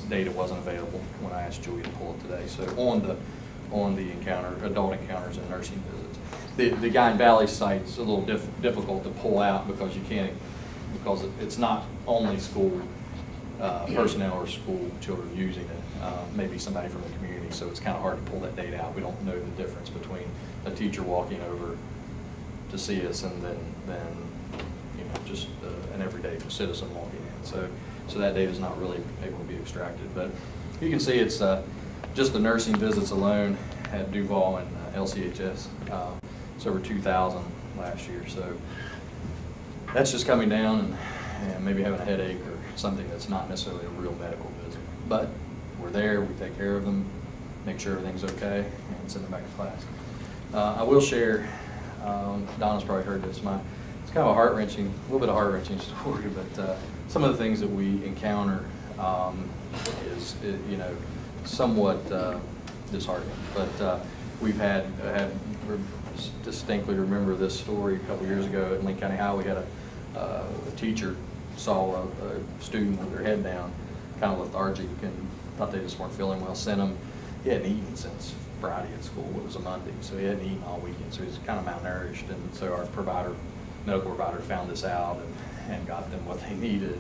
data wasn't available when I asked Julie to pull it today. So on the adult encounters and nursing visits. The Guyan Valley site is a little difficult to pull out because it's not only school personnel or school children using it, maybe somebody from the community, so it's kind of hard to pull that data out. We don't know the difference between a teacher walking over to see us and then just an everyday citizen walking in. So that data is not really able to be extracted. But you can see it's just the nursing visits alone at Duval and LCHS. It's over 2,000 last year. So that's just coming down and maybe having a headache or something that's not necessarily a real medical visit. But we're there, we take care of them, make sure everything's okay, and send them back to class. I will share, Donna's probably heard this, it's kind of a a little bit of heart-wrenching story, but some of the things that we encounter is somewhat disheartening. But we've had distinctly remember this story a couple years ago at Lincoln County High. We had a teacher saw a student with their head down, kind of lethargic, and thought they just weren't feeling well. Sent him. He hadn't eaten since Friday at school. It was a Monday, so he hadn't eaten all weekend. So he was kind of malnourished, and so our medical provider found this out and got them what they needed.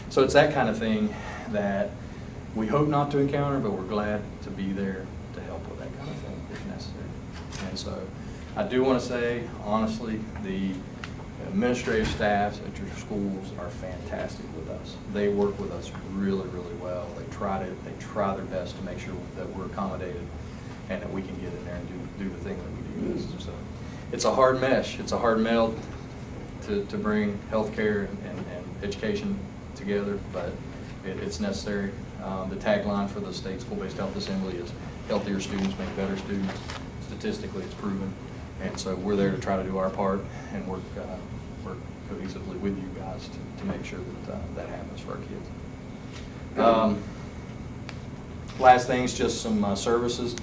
So it's that kind of thing that we hope not to encounter, but we're glad to be there to help with that kind of thing if necessary. And so I do want to say, honestly, the administrative staffs at your schools are fantastic with us. They work with us really, really well. They try their best to make sure that we're accommodated and that we can get in there and do the thing that we do. So it's a hard mesh. It's a hard meld to bring healthcare and education together, but it's necessary. The tagline for the State School-Based Health Assembly is healthier students make better students. Statistically, it's proven. And so we're there to try to do our part and work cohesively with you guys to make sure that that happens for our kids. Last thing is just some services.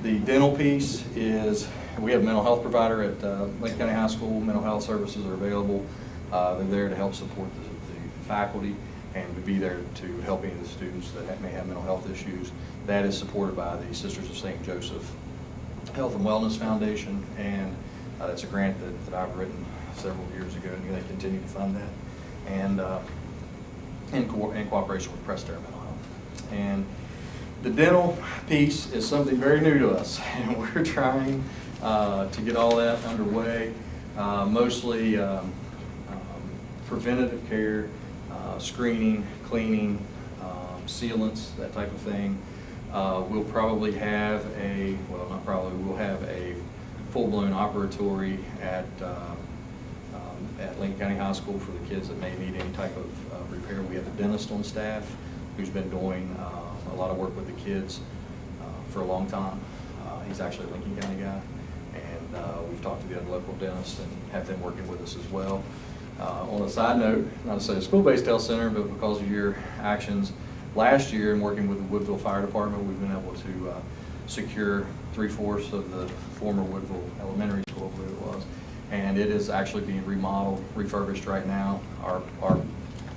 The dental piece is, we have a mental health provider at Lincoln County High School. Mental health services are available. They're there to help support the faculty and to be there to help any of the students that may have mental health issues. That is supported by the Sisters of St. Joseph Health and Wellness Foundation, and that's a grant that I've written several years ago, and they continue to fund that, and in cooperation with Prestera Mental Health. And the dental piece is something very new to us, and we're trying to get all that underway, mostly preventative care, screening, cleaning, sealants, that type of thing. We'll probably have we'll have a full-blown operatory at Lincoln County High School for the kids that may need any type of repair. We have a dentist on staff who's been doing a lot of work with the kids for a long time. He's actually a Lincoln County guy, and we've talked to the other local dentists and have them working with us as well. On a side note, not to say a school-based health center, but because of your actions last year and working with the Woodville Fire Department, we've been able to secure 3/4 of the former Woodville Elementary School, I believe it was, and it is actually being remodeled, refurbished right now, our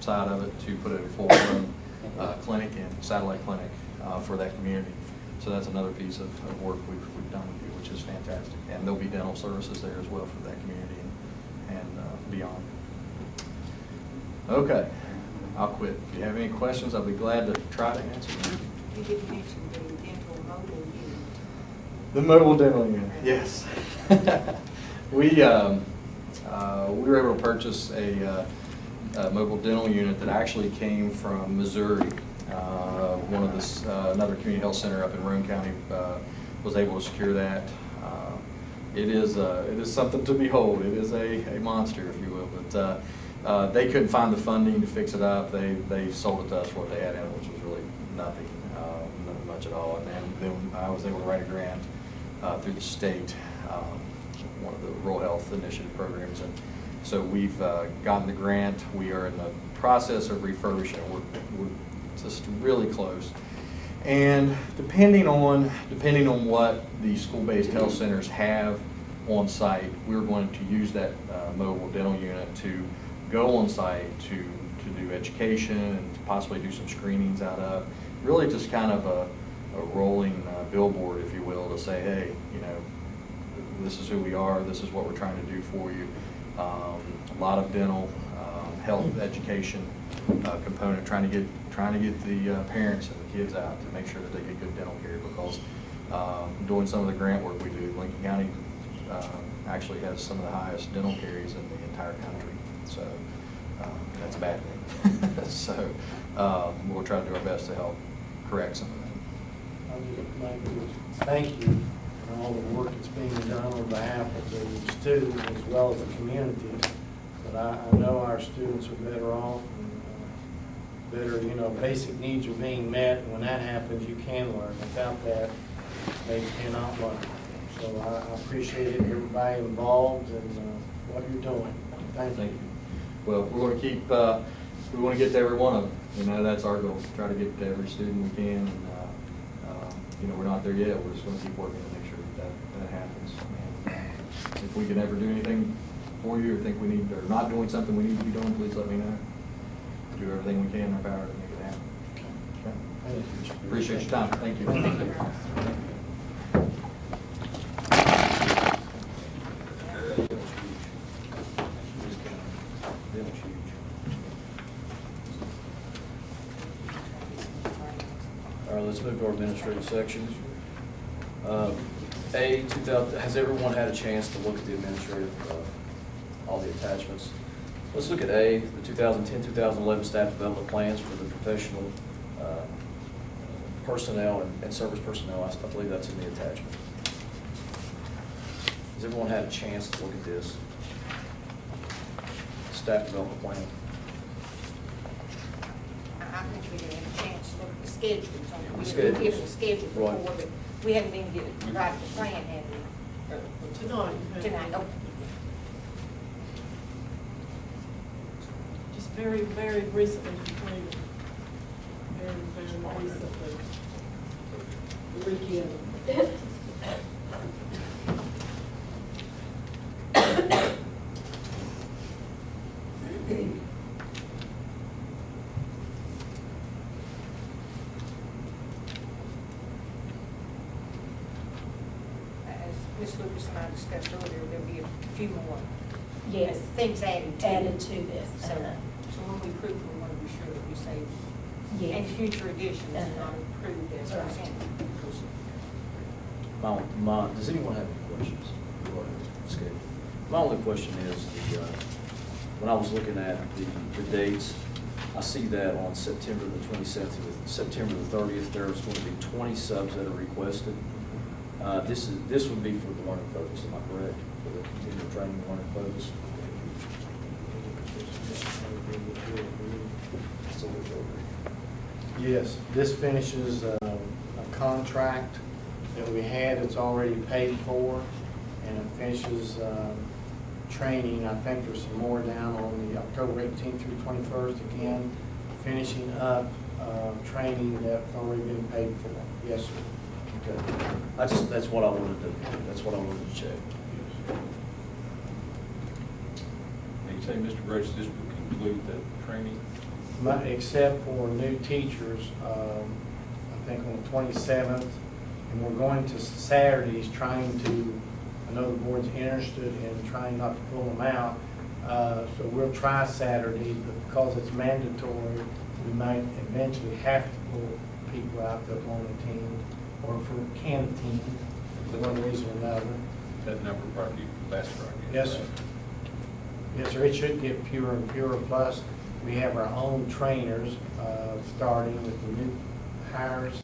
side of it, to put a full-blown clinic and satellite clinic for that community. So that's another piece of work we've done with you, which is fantastic. And there'll be dental services there as well for that community and beyond. Okay, I'll quit. If you have any questions, I'll be glad to try to answer them. You did mention the dental mobile unit. The mobile dental unit, yes. We were able to purchase a mobile dental unit that actually came from Missouri. One of this another community health center up in Roane County was able to secure that. It is something to behold. It is a monster, if you will. But they couldn't find the funding to fix it up. They sold it to us for what they had in it, which was really nothing, not much at all. And then I was able to write a grant through the state, one of the Rural Health Initiative programs, and so we've gotten the grant. We are in the process of refurbishing. We're just really close. And depending on what the school-based health centers have on site, we're going to use that mobile dental unit to go on site to do education and to possibly do some screenings out of, really just kind of a rolling billboard, if you will, to say, hey, this is who we are, this is what we're trying to do for you. A lot of dental, health education component, trying to get the parents and the kids out to make sure that they get good dental care, because doing some of the grant work we do, Lincoln County actually has some of the highest dental caries in the entire country. So that's a bad thing. So we'll try to do our best to help correct some of that. I would like to thank you for all the work that's being done on behalf of the students as well as the community. But I know our students are better off and better, basic needs are being met. And when that happens, you can learn. Without that, they cannot learn. So I appreciate everybody involved and what you're doing. Thank you. Well, we're going to keep, we want to get to every one of them. That's our goal, try to get to every student we can. And, we're not there yet. We're just going to keep working to make sure that happens. And if we can ever do anything for you, or think we need, or not doing something we need to be doing, please let me know. Do everything we can in our power to make it happen. Okay. Thank you. Appreciate your time. Thank you. All right, let's move to our administrative section. Has everyone had a chance to look at the administrative, all the attachments? Let's look at A, the 2010-2011 staff development plans for the professional personnel and service personnel. I believe that's in the attachment. Has everyone had a chance to look at this staff development plan? I think we didn't have a chance to look at the schedules. We Schedules. were given the schedule before, Right. but we hadn't been given the right to plan, had we? Tonight. Tonight, oh, Just very, very recently completed. Very, very recently. The weekend. as Ms. Lucas and I discussed earlier, there'll be a few more Yes, things added to added it. to this. So when we approve, we want to be sure that we say, Yes. and future additions not approved as Right. presented. Does anyone have any questions regarding the schedule? My only question is, when I was looking at the dates, I see that on September the 27th to September the 30th, there's going to be 20 subs that are requested. This would be for the learning focus, am I correct? For the continual training and learning focus? So we'll go over. Yes, this finishes a contract that we had, it's already paid for, and it finishes training. I think there's some more down on the October 18th through 21st, again, finishing up training that's already been paid for. Yes, sir. Okay. That's what I wanted to check. You say, Mr. Gross, this would conclude the training? Except for new teachers, I think on the 27th, and we're going to Saturdays trying to, I know the board's interested in trying not to pull them out, so we'll try Saturdays, but because it's mandatory, we might eventually have to pull people out that won't attend, or for can attend, for one reason or another. That number probably less Friday. Yes, sir. Yes, sir, it should get fewer and fewer, plus we have our own trainers, starting with the new hires